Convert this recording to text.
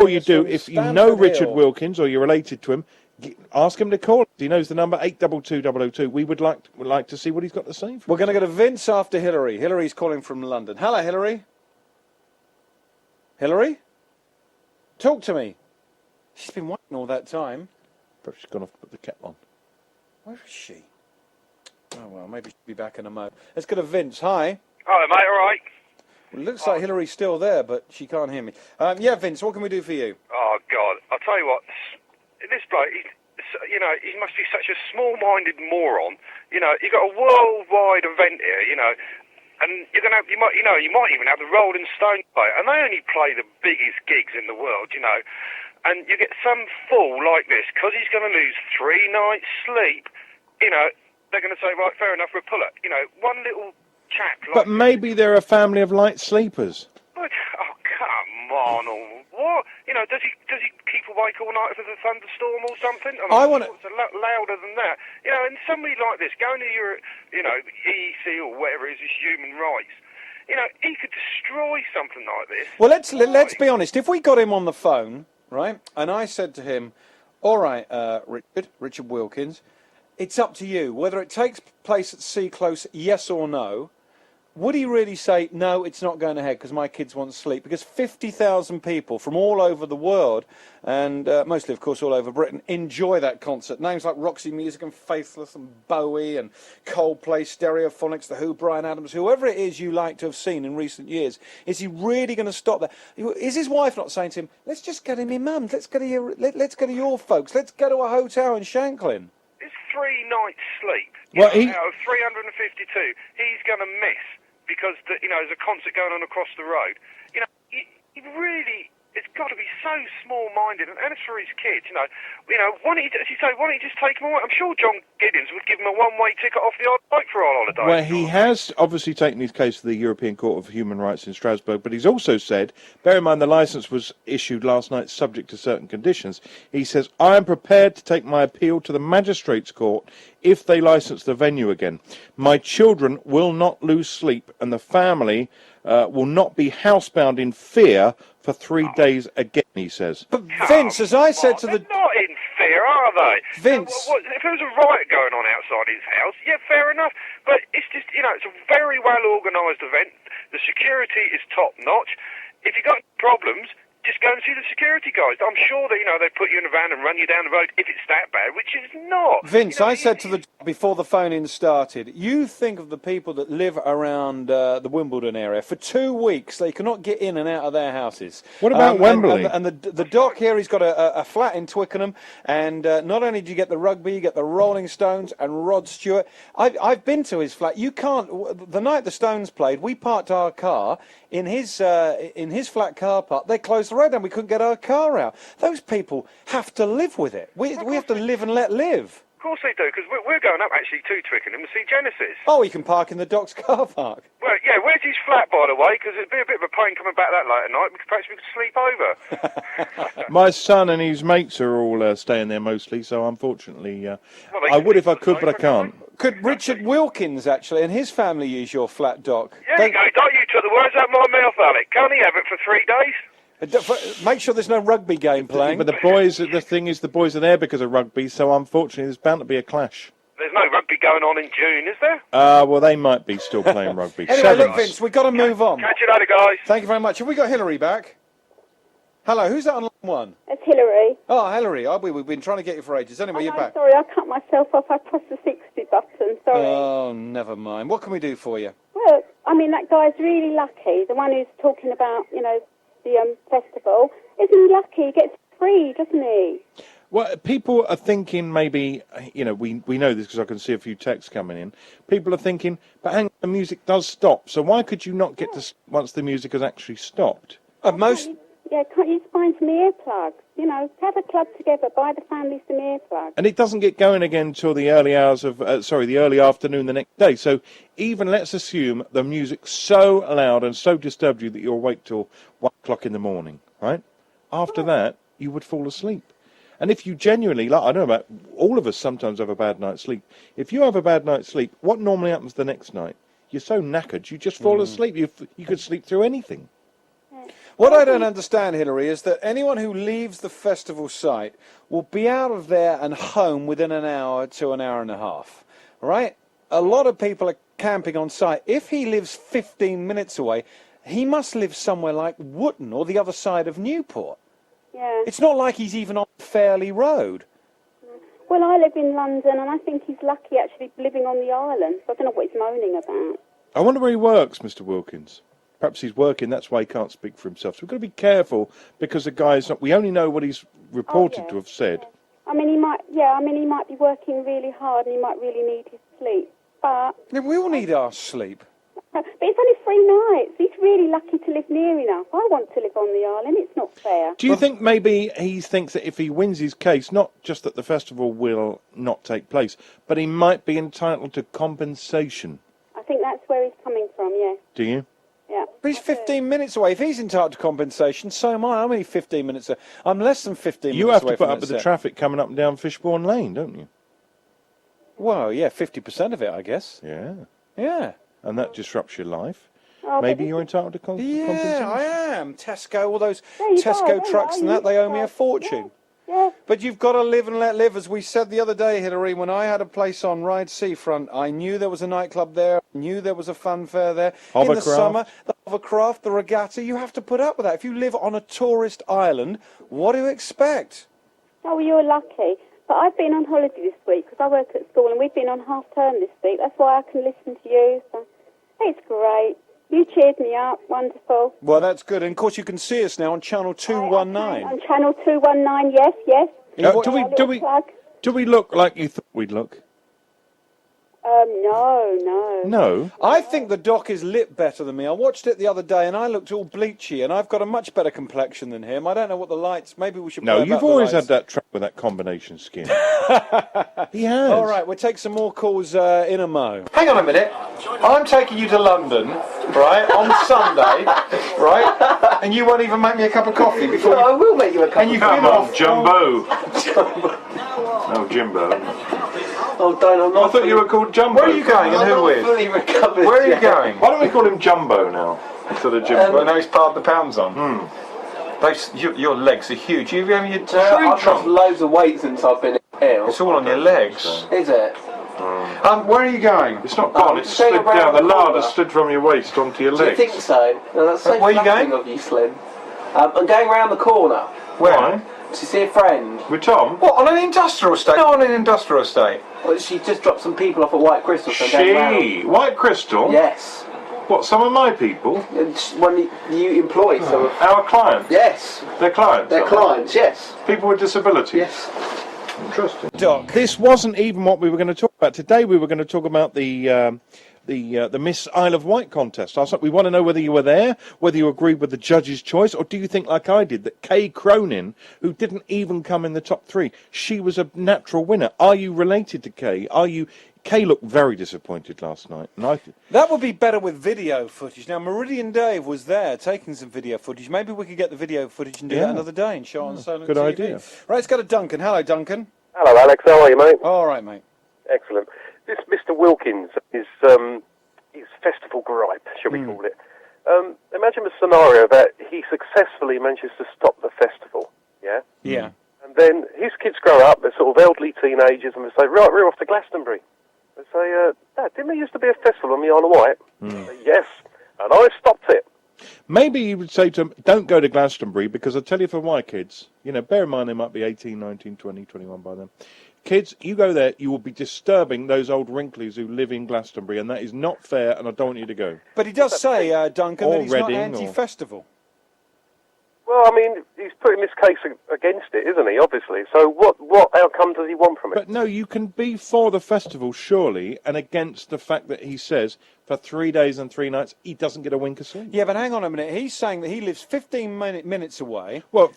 All you do, if you know Richard Wilkins or you're related to him, ask him to call us. He knows the number 822002. We would like to see what he's got to say. We're going to go to Vince after Hillary. Hillary's calling from London. Hello, Hillary. Hillary? Talk to me. She's been waiting all that time. Perhaps she's gone off to put the kettle on. Where is she? Oh, well, maybe she'll be back in a moment. Let's go to Vince. Hi. Hello, mate, all right? Well, it looks like Hillary's still there, but she can't hear me. Yeah, Vince, what can we do for you? Oh, God. I'll tell you what. This bloke, he must be such a small-minded moron. You've got a worldwide event here, and you're going to have, you might even have the Rolling Stones play, and they only play the biggest gigs in the world, and you get some fool like this, because he's going to lose 3 nights' sleep, they're going to say, right, fair enough, we'll pull it. One little chap like... But maybe they're a family of light sleepers. But, oh, come on, or what? Does he keep awake all night for the thunderstorm or something? I want It's a lot louder than that. And somebody like this, going to your, EC or whatever it is, human rights, he could destroy something like this. Well, let's be honest. If we got him on the phone, right, and I said to him, all right, Richard Wilkins, it's up to you. Whether it takes place at Sea Close, yes or no, would he really say, no, it's not going ahead because my kids want sleep? Because 50,000 people from all over the world, and mostly, of course, all over Britain, enjoy that concert. Names like Roxy Music and Faithless and Bowie and Coldplay, Stereophonics, The Who, Bryan Adams, whoever it is you like to have seen in recent years, is he really going to stop that? Is his wife not saying to him, let's just go to my mum's, let's go to your folks, let's go to a hotel in Shanklin? It's 3 nights sleep. Well, out of 352, he's going to miss because there's a concert going on across the road. He really, it's got to be so small-minded, and as for his kids, why don't you just take him away? I'm sure John Giddens would give him a one-way ticket off the odd bike for our holiday. Well, he has obviously taken his case to the European Court of Human Rights in Strasbourg, but he's also said, bear in mind the licence was issued last night subject to certain conditions, he says, I am prepared to take my appeal to the Magistrates' Court if they licence the venue again. My children will not lose sleep, and the family will not be housebound in fear for 3 days again, he says. But Vince, as I said to the... They're not in fear, are they? Vince... If there was a riot going on outside his house, yeah, fair enough. But it's just, it's a very well-organised event. The security is top-notch. If you've got problems, just go and see the security guys. I'm sure that, they put you in a van and run you down the road if it's that bad, which is not. Vince, I said to the before the phone-in started, you think of the people that live around the Wimbledon area. For 2 weeks, they cannot get in and out of their houses. What about Wembley? And the doc here, he's got a flat in Twickenham, and not only do you get the rugby, you get the Rolling Stones and Rod Stewart. I've been to his flat. You can't... The night the Stones played, we parked our car in his flat car park. They closed the road down. We couldn't get our car out. Those people have to live with it. We have to live and let live. Of course they do, because we're going up actually to Twickenham to see Genesis. Oh, you can park in the doc's car park. Well, yeah, where's his flat, by the way? Because it'd be a bit of a pain coming back that late at night. Perhaps we could sleep over. My son and his mates are all staying there mostly, so unfortunately, I would if I could, but I can't. Could Richard Wilkins, actually, and his family use your flat, Doc? Yeah, you took the words out of my mouth, Alec. Can't he have it for 3 days? Make sure there's no rugby game playing. But the thing is, the boys are there because of rugby, so unfortunately there's bound to be a clash. There's no rugby going on in June, is there? Well, they might be still playing rugby. Anyway, look, Vince, we've got to move on. Catch you later, guys. Thank you very much. Have we got Hillary back? Hello, who's that on line one? It's Hillary. Oh, Hillary, we've been trying to get you for ages. Anyway, you're back. Sorry, I cut myself off. I pressed the 60 button, sorry. Oh, never mind. What can we do for you? Well, that guy's really lucky. The one who's talking about, the festival. Isn't he lucky? He gets free, doesn't he? Well, people are thinking maybe, we know this because I can see a few texts coming in. People are thinking, but hang on, the music does stop, so why could you not get to once the music has actually stopped? Can't you find some earplugs? Have a club together, buy the family some earplugs. And it doesn't get going again until the early hours of, the early afternoon the next day. So even let's assume the music's so loud and so disturbed you that you're awake till 1 o'clock in the morning, right? After that, you would fall asleep. And if you genuinely, I don't know about, all of us sometimes have a bad night's sleep. If you have a bad night's sleep, what normally happens the next night? You're so knackered, you just fall asleep. You could sleep through anything. What I don't understand, Hillary, is that anyone who leaves the festival site will be out of there and home within an hour to an hour and a half, right? A lot of people are camping on site. If he lives 15 minutes away, he must live somewhere like Wootton or the other side of Newport. Yeah. It's not like he's even on Fairley Road. Well, I live in London, and I think he's lucky actually living on the island. So I don't know what he's moaning about. I wonder where he works, Mr. Wilkins. Perhaps he's working, that's why he can't speak for himself. So we've got to be careful, because the guy's not... We only know what he's reported to have said. I mean, he might be working really hard, and he might really need his sleep. But... Yeah, we all need our sleep. But it's only 3 nights. He's really lucky to live near enough. I want to live on the island. It's not fair. Do you think maybe he thinks that if he wins his case, not just that the festival will not take place, but he might be entitled to compensation? I think that's where he's coming from, yeah. Do you? Yeah. But he's 15 minutes away. If he's entitled to compensation, so am I. I'm only 15 minutes away. I'm less than 15 You minutes have away to put from up with that the set. traffic coming up and down Fishbourne Lane, don't you? Well, yeah, 50% of it, I guess. Yeah. Yeah. And that disrupts your life. Oh, Maybe you're entitled to compensation. Yeah, I am. Tesco, all those There you go, Tesco there you trucks are, and that, you they owe me are. a fortune. Yeah. But you've got to live and let live. As we said the other day, Hillary, when I had a place on Ryde Seafront, I knew there was a nightclub there, I knew there was a fun fair there. In the Hovercraft. summer, the hovercraft, the regatta, you have to put up with that. If you live on a tourist island, what do you expect? Oh, well, you're lucky. But I've been on holiday this week because I work at school, and we've been on half term this week. That's why I can listen to you. So it's great. You cheered me up. Wonderful. Well, that's good. And, of course, you can see us now on Channel 219. On channel 219, yes, yes. Do we look like you thought we'd look? No. No. I think the doc is lit better than me. I watched it the other day and I looked all bleachy, and I've got a much better complexion than him. I don't know what the lights... Maybe we should... No, play you've about the always lights. had that trouble with that combination skin. He has. All right, we'll take some more calls in a mo. Hang on a minute. I'm taking you to London, right, on Sunday, right, and you won't even make me a cup of coffee before I will make you a cup And of you've coffee. been off... Jumbo. No, Jimbo. Oh, don't, I'm not I thought you were called Jumbo. Where are you going and I'm who not with? fully recovered Where are you yet. going? Why don't we call him Jumbo now instead of Jimbo? Well, now he's piled the pounds on. Your legs are huge. You've having your tree I've lost trunk. loads of weight since I've been ill. It's all on your legs. Is it? Where are you going? It's not gone, it's staying slid around down. The the lard corner. has slid from your waist onto your Do you legs. think so? No, that's so Where are you flattering going? of you, Slim. I'm going round the corner Where? to see a friend. With Tom? What, on an industrial estate? No, on an industrial estate. Well, she just dropped some people off at White Crystal, so I'm going round. She? White Crystal? Yes. What, some of my people? And when you employ some of... Our clients? Yes. Their clients? They're clients, yes. People with disabilities? Yes. Interesting. Doc. This wasn't even what we were going to talk about. Today we were going to talk about the Miss Isle of Wight contest. I was like, we want to know whether you were there, whether you agreed with the judge's choice, or do you think, like I did, that Kay Cronin, who didn't even come in the top 3, she was a natural winner. Are you related to Kay? Kay looked very disappointed last night. And That would be better with video footage. Now, Meridian Dave was there taking some video footage. Maybe we could get the video footage and do that another day and show it on Solent good TV. idea. Right, let's go to Duncan. Hello, Duncan. Hello, Alex. How are you, mate? All right, mate. Excellent. This Mr. Wilkins is his festival gripe, shall we call it. Imagine a scenario that he successfully manages to stop the festival, yeah? Yeah. And then his kids grow up, they're sort of elderly teenagers, and they say, right, we're off to Glastonbury. They say, Dad, didn't there used to be a festival on the Isle of Wight? Say, yes, and I stopped it. maybe you would say to them, don't go to Glastonbury, because I tell you, for my kids, bear in mind they might be 18, 19, 20, 21 by then. Kids, you go there, you will be disturbing those old wrinklies who live in Glastonbury, and that is not fair, and I don't want you to go. But he does say, Duncan, Or that he's not Reading, or- anti-festival. Well, I mean, he's putting this case against it, isn't he, obviously? So what outcome does he want from it? But no, you can be for the festival, surely, and against the fact that he says for 3 days and 3 nights he doesn't get a wink of sleep. Yeah, but hang on a minute. He's saying that he lives 15 minutes away. Well,